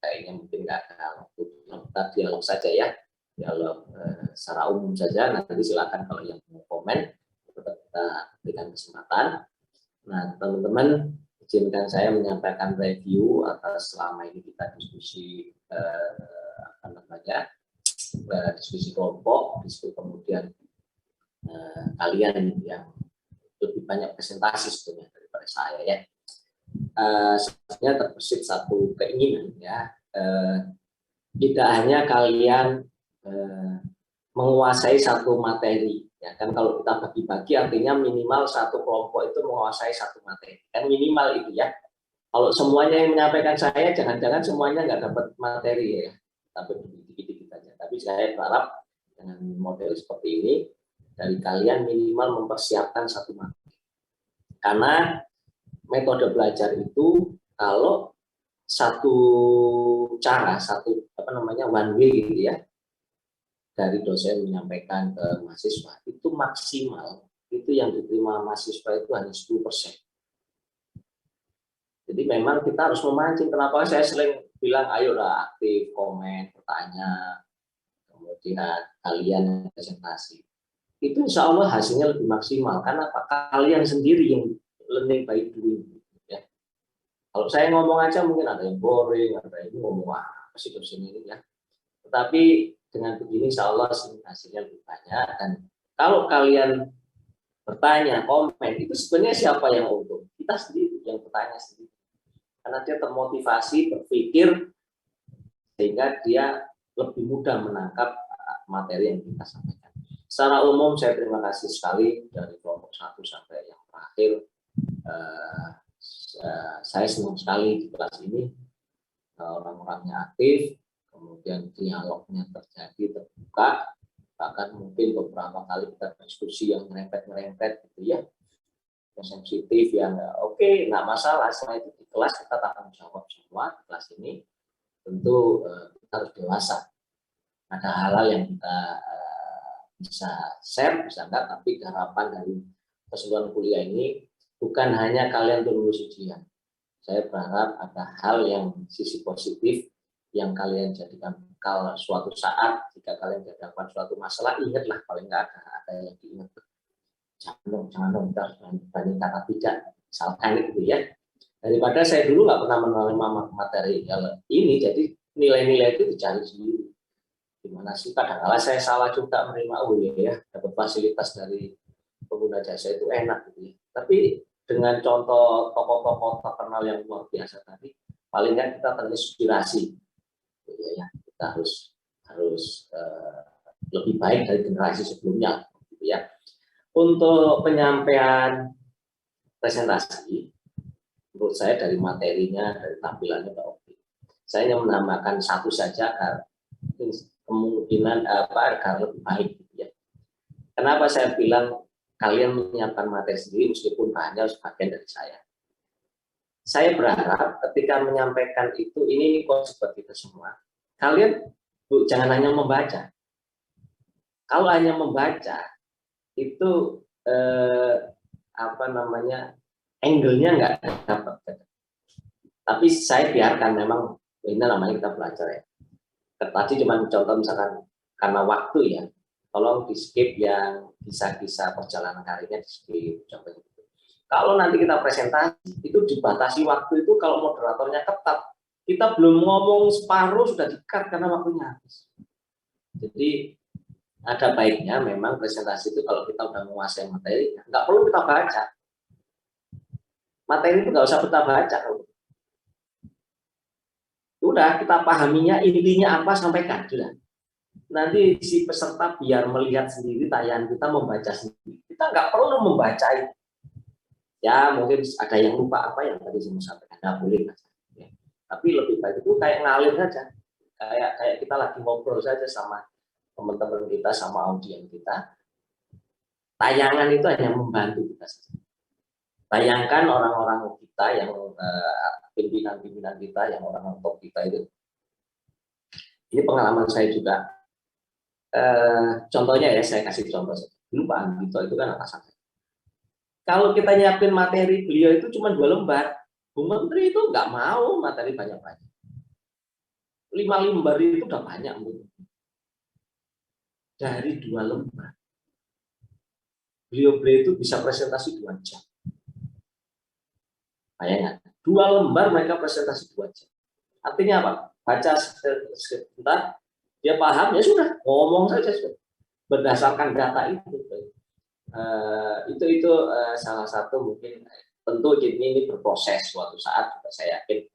kayaknya mungkin nggak ada waktu, kita dialog saja ya, dialog secara umum saja. Nanti silakan kalau yang mau komen tetap kita berikan kesempatan. Nah, teman-teman, izinkan saya menyampaikan review atas selama ini kita diskusi diskusi kelompok, diskusi kemudian kalian yang lebih banyak presentasi sebetulnya daripada saya ya. Sebenarnya terbesit satu keinginan ya, tidak hanya kalian menguasai satu materi ya kan, kalau kita bagi-bagi artinya minimal satu kelompok itu menguasai satu materi kan, minimal itu ya. Kalau semuanya yang menyampaikan saya, jangan-jangan semuanya nggak dapat materi ya, tapi dikit-dikit aja. Tapi saya berharap dengan model seperti ini dari kalian minimal mempersiapkan satu materi, karena metode belajar itu kalau satu cara, satu one way gitu ya, dari dosen menyampaikan ke mahasiswa itu maksimal itu yang diterima mahasiswa itu hanya 10%. Jadi memang kita harus memancing. Kenapa saya sering bilang ayolah aktif, komen, bertanya, kemudian kalian presentasi. Itu insya Allah hasilnya lebih maksimal karena kalian sendiri yang learning by doing. Ya. Kalau saya ngomong aja mungkin ada yang boring, ada yang ngomong apa sih dosen ini ya. Tetapi dengan begini insya Allah hasilnya lebih banyak. Dan kalau kalian bertanya, komen, itu sebenarnya siapa yang untung? Kita sendiri yang bertanya sendiri. Karena dia termotivasi berpikir sehingga dia lebih mudah menangkap materi yang kita sampaikan. Secara umum saya terima kasih sekali dari kelompok 1 sampai yang terakhir. Saya senang sekali di kelas ini orang-orangnya aktif, kemudian dialognya terjadi terbuka, bahkan mungkin beberapa kali kita diskusi yang merempet-merempet gitu ya, yang sensitif yang oke, nggak masalah. Setelah itu di kelas kita akan jawab semua. Di kelas ini tentu kita harus dewasa, ada hal-hal yang kita bisa share, bisa enggak, tapi harapan dari keseluruhan kuliah ini bukan hanya kalian lulus ujian. Saya berharap ada hal yang sisi positif yang kalian jadikan bekal suatu saat jika kalian dihadapkan suatu masalah. Ingatlah, paling nggak ada yang diingat, jangan dong kita berani kata tidak, misalkan gitu ya. Daripada saya dulu nggak pernah menerima materi ini, jadi nilai-nilai itu dicari sendiri. Gimana sih, kadang-kala saya salah juga menerima, oh ya dapat fasilitas dari pengguna jasa itu enak gitu ya. Tapi dengan contoh tokoh-tokoh terkenal yang luar biasa tadi, paling nggak kita terinspirasi gitu ya. Kita harus lebih baik dari generasi sebelumnya gitu ya. Untuk penyampaian presentasi, menurut saya dari materinya, dari tampilannya oke. Saya hanya menambahkan satu saja agar kemungkinan agar lebih baik gitu ya. Kenapa saya bilang kalian menyiapkan materi sendiri meskipun hanya sebagian dari saya. Saya berharap ketika menyampaikan itu, ini konsep kita semua, kalian jangan hanya membaca. Kalau hanya membaca itu angle-nya nggak dapat. Tapi saya biarkan, memang ini namanya kita belajar ya. Tadi cuma contoh misalkan karena waktu ya, tolong di skip yang kisah-kisah perjalanan karirnya, di skip contohnya. Kalau nanti kita presentasi itu dibatasi waktu itu, kalau moderatornya ketat, kita belum ngomong separuh sudah di-cut karena waktunya habis. Jadi ada baiknya memang presentasi itu kalau kita udah menguasai materi, nggak perlu kita baca. Materi itu nggak usah kita baca. Udah kita pahaminya, intinya apa, sampaikan sudah. Nanti si peserta biar melihat sendiri tayangan kita, membaca sendiri. Kita nggak perlu membaca itu. Ya mungkin ada yang lupa apa yang tadi saya sampaikan, nggak boleh baca. Ya. Tapi lebih baik itu kayak ngalir saja, kayak kita lagi ngobrol saja sama teman-teman kita, sama audiens kita. Tayangan itu hanya membantu kita saja. Bayangkan orang-orang kita yang pimpinan-pimpinan kita, yang orang top kita itu. Ini pengalaman saya juga. Contohnya ya, saya kasih contoh. Dulu Pak Andito itu kan atasan saya. Kalau kita nyiapin materi, beliau itu cuma 2 lembar. Bu Menteri itu nggak mau materi banyak-banyak. 5 lembar itu udah banyak. Dari 2 lembar. Beliau itu bisa presentasi 2 jam. Bayangkan, 2 lembar mereka presentasi 2 jam. Artinya apa? Baca sebentar, dia paham, ya sudah, ngomong saja sudah. Berdasarkan data itu. Itu salah satu mungkin, tentu ini berproses suatu saat, saya yakin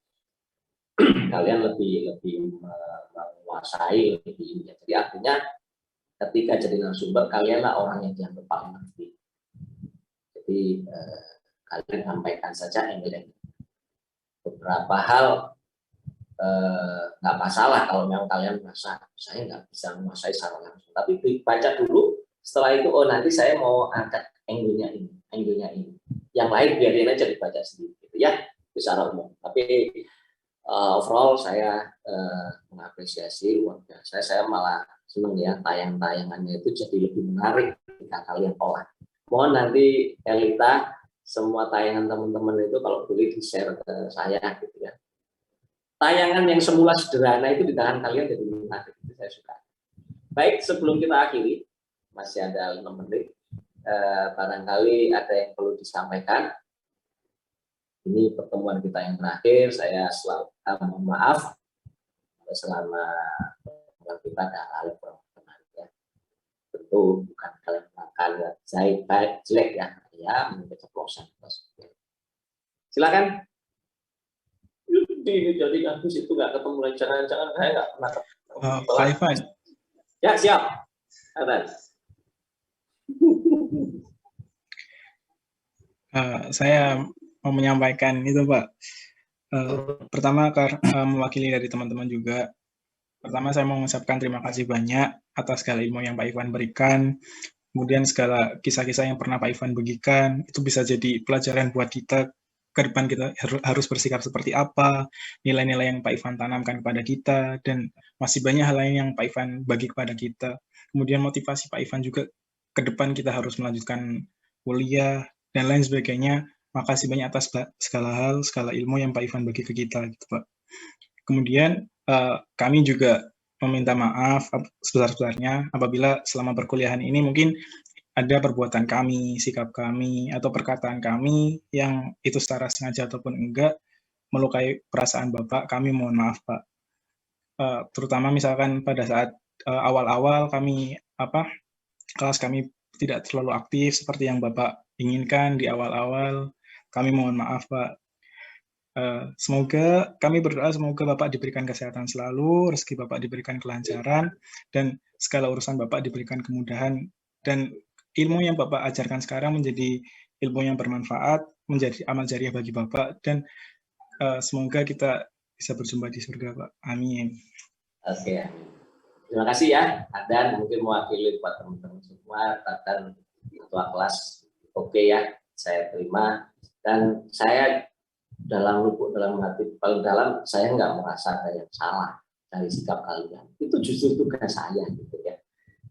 kalian lebih menguasai lebih ini. Jadi artinya ketika jadi narasumber, kalianlah orang yang dianggap paling ngerti. Jadi kalian sampaikan saja yang beberapa hal nggak masalah kalau memang kalian merasa saya nggak bisa menguasai secara langsung. Tapi baca dulu, setelah itu nanti saya mau angkat angle-nya ini. Yang lain biarin aja dibaca sendiri, gitu ya, secara umum. Tapi overall saya mengapresiasi luar biasa. Saya malah senang ya tayangannya itu jadi lebih menarik ketika kalian olah. Mohon nanti Elita semua tayangan teman-teman itu kalau boleh di-share ke saya gitu ya. Tayangan yang semula sederhana itu di tangan kalian jadi menarik, itu saya suka. Baik, sebelum kita akhiri, masih ada 5 menit. Barangkali ada yang perlu disampaikan. Ini pertemuan kita yang terakhir. Saya selalu mohon maaf selama kita ada hal yang kurang berkenan ya. Tentu bukan kalian makan saya baik jelek ya menjadi keceplosan. Silakan. Ini jadi kampus itu nggak ketemu lagi, jangan-jangan saya nggak pernah ketemu. Pak Ivan. Ya siap. Saya mau menyampaikan itu Pak. Pertama mewakili dari teman-teman juga. Pertama saya mau mengucapkan terima kasih banyak atas segala ilmu yang Pak Ivan berikan. Kemudian segala kisah-kisah yang pernah Pak Ivan bagikan itu bisa jadi pelajaran buat kita. Ke depan kita harus bersikap seperti apa, nilai-nilai yang Pak Ivan tanamkan kepada kita, dan masih banyak hal lain yang Pak Ivan bagi kepada kita. Kemudian motivasi Pak Ivan juga ke depan kita harus melanjutkan kuliah, dan lain sebagainya. Makasih banyak atas segala hal, segala ilmu yang Pak Ivan bagi ke kita, gitu Pak. Kemudian kami juga meminta maaf sebesar-besarnya apabila selama perkuliahan ini mungkin ada perbuatan kami, sikap kami, atau perkataan kami yang itu secara sengaja ataupun enggak melukai perasaan Bapak, kami mohon maaf Pak. Terutama misalkan pada saat awal-awal kami kelas kami tidak terlalu aktif seperti yang Bapak inginkan di awal-awal, kami mohon maaf Pak. Semoga kami berdoa semoga Bapak diberikan kesehatan selalu, rezeki Bapak diberikan kelancaran, dan segala urusan Bapak diberikan kemudahan, dan ilmu yang Bapak ajarkan sekarang menjadi ilmu yang bermanfaat, menjadi amal jariah bagi Bapak, dan semoga kita bisa berjumpa di surga Pak. Amin. Oke, terima kasih ya. Dan mungkin mewakili buat teman-teman semua, dan ketua kelas, oke ya, saya terima. Dan saya dalam hati paling dalam, saya nggak merasa ada yang salah dari sikap kalian. Itu justru tugas saya gitu ya.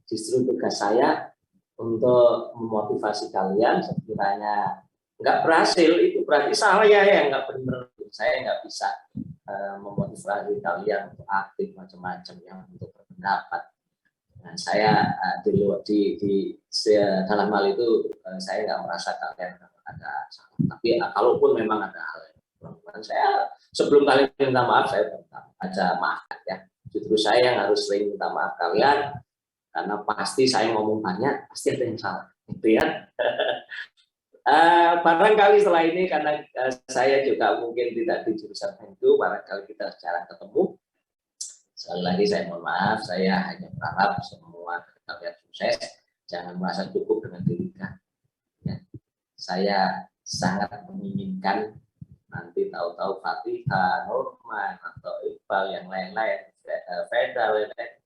Justru tugas saya untuk memotivasi kalian. Sekiranya nggak berhasil itu berarti saya yang nggak benar. Saya nggak bisa memotivasi kalian untuk aktif macam-macam yang untuk berpendapat. Nah, saya dalam hal itu saya nggak merasa kalian ada salah. Tapi kalaupun memang ada hal yang saya sebelum kalian minta maaf saya aja maafkan ya. Justru saya yang harus sering minta maaf kalian. Karena pasti saya ngomong banyak, pasti ada yang salah, gitu ya. Barangkali setelah ini, karena saya juga mungkin tidak di jurusan itu, barangkali kita jarang ketemu. Sekali lagi saya mohon maaf, saya hanya berharap semua kalian sukses, jangan merasa cukup dengan diri kan. Ya. Saya sangat menginginkan nanti tahu-tahu Fatihah, Norman, atau Iqbal, yang lain-lain, Feda,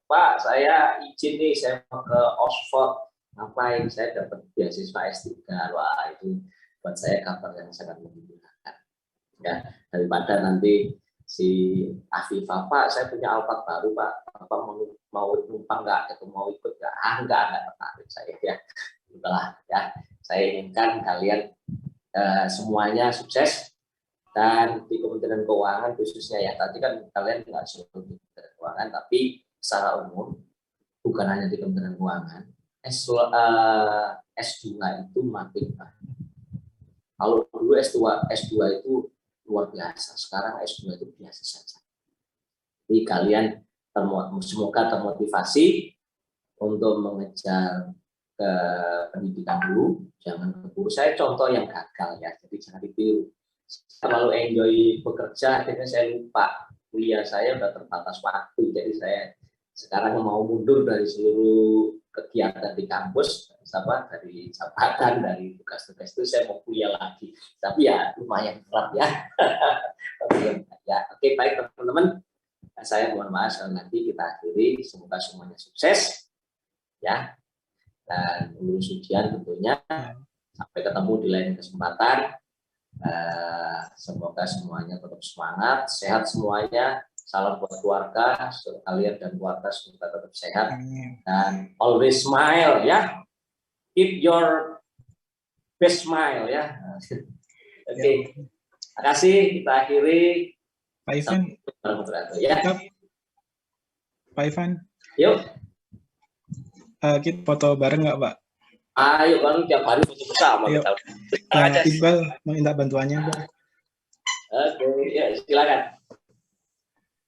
Pak, saya izin nih, saya mau ke Oxford, ngapain? Saya dapat beasiswa S3. Wah, itu buat saya kabar yang sangat menggembirakan. Ya, daripada nanti si Afifah, Pak, saya punya Alphard baru, Pak, Bapak mau numpang nggak? Atau mau ikut nggak? Nggak tertarik saya ya. Itulah ya, saya inginkan kalian semuanya sukses. Dan di Kementerian Keuangan khususnya ya, tadi kan kalian nggak seluruh Keuangan, tapi secara umum bukan hanya di Kementerian Keuangan, S2 itu makin banyak. Kalau dulu S2 itu luar biasa, sekarang S2 itu biasa saja. Jadi kalian semoga termotivasi untuk mengejar ke pendidikan dulu, jangan keburu. Saya contoh yang gagal ya, jadi jangan ditiru. Terlalu enjoy bekerja, akhirnya saya lupa kuliah saya udah terbatas waktu, jadi saya sekarang mau mundur dari seluruh kegiatan di kampus, dari jabatan, dari tugas-tugas itu saya mau kuliah lagi. Tapi ya lumayan berat ya. Oke, baik teman-teman. Saya mohon maaf, nanti kita akhiri. Semoga semuanya sukses ya. Dan lulus ujian tentunya. Sampai ketemu di lain kesempatan. Semoga semuanya tetap semangat, sehat semuanya. Salam buat keluarga, kalian dan keluarga semoga tetap sehat. Dan always smile ya. Keep your best smile ya. Oke. Terima kasih, kita akhiri. Pak Ivan. Ya. Pak Ivan. Yuk. Kita foto bareng nggak, Pak? Ayo, kan tiap hari foto bersama. Iqbal minta bantuannya, Pak. Oke, ya silakan.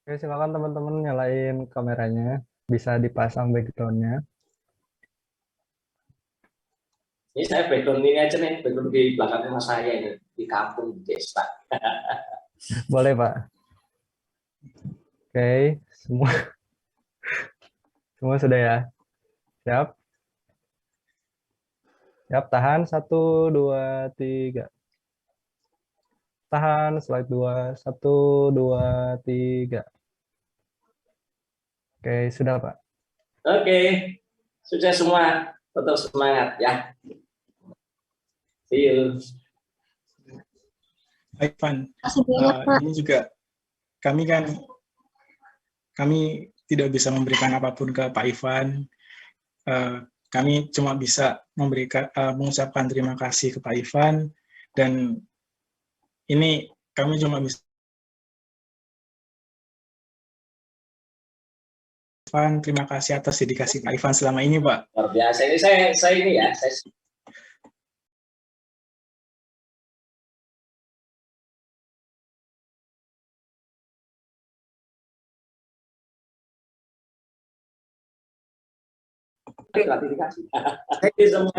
Oke, silakan teman-teman nyalain kameranya, bisa dipasang background-nya. Ini saya background ini aja nih, background di belakang rumah saya ini, di kampung, di desa. Boleh, Pak. Oke, semua sudah ya? Siap? Siap, tahan. 1, 2, 3. Tahan, slide 2. 1, 2, 3. Oke, sudah, Pak. Oke, sukses semua. Tetap semangat ya. See you. Pak Ivan, ini juga kami tidak bisa memberikan apapun ke Pak Ivan. Kami cuma bisa mengucapkan terima kasih ke Pak Ivan, dan ini kami cuma bisa terima kasih atas dedikasi Pak Ivan selama ini, Pak. Luar biasa. Ini saya ini ya, saya gratifikasi. Thank you semua.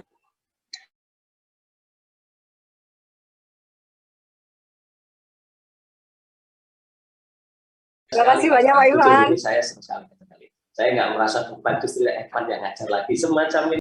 Terima kasih banyak Pak Ivan. Saya senang sekali. Saya nggak merasa beban, justru Evan yang ngajar lagi semacam ini.